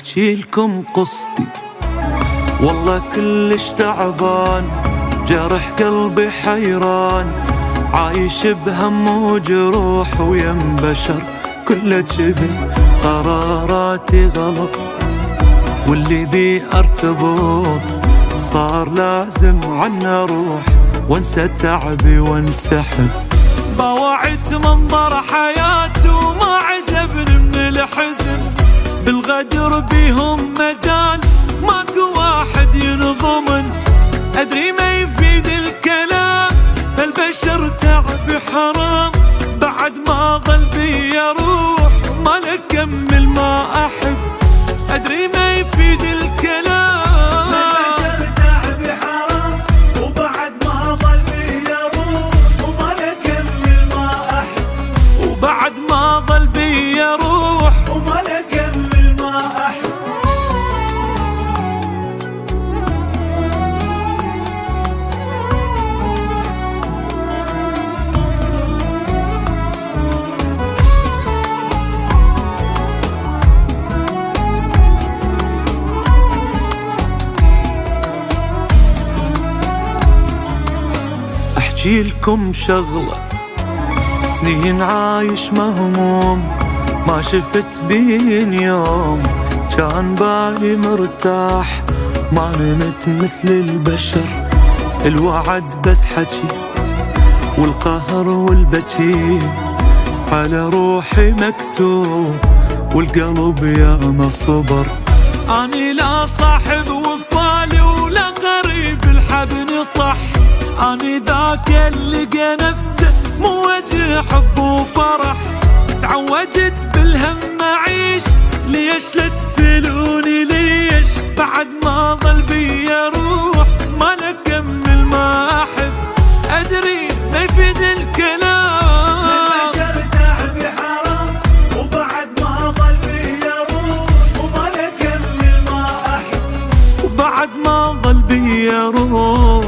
احكي لكم قصتي والله كلش تعبان، جرح قلبي حيران، عايش بهم وجروح ويم بشر كله جبن. قراراتي غلط واللي بي ارتبط، صار لازم عنا اروح وانسى تعبي وانسحب. بوعت منظر حياتي وما عجبني من الحزن، بالغدر بيهم مجال ماكو واحد ينضمن. ادري ما يفيد الكلام البشر تعب حرام، بعد ما ظل بي روح ما نكمل ما احب. ادري ما يفيد الكلام البشر تعب حرام، وبعد ما ظل بي روح وما نكمل ما احب. وبعد ما ظل بي روح وما نكمل ما احب. احكي لكم شغلة، سنين عايش مهموم، ما شفت بين يوم كان بالي مرتاح. ما نمت مثل البشر، الوعد بس حكي والقهر والبكي على روحي مكتوب، والقلب ياما صبر. اني لا صاحب وفالي ولا غريب الحبني صح، اني ذاك اللي لقى نفسه مو وجه حب وفرح. تعودت بالهم اعيش، ليش لا تسألوني ليش؟ بعد ما ظل بي روح ما نكمل ما احب. ادري ما يفيد الكلام البشر تعب حرام، وبعد ما ظل بي روح وما نكمل ما احب. وبعد ما ظل بي روح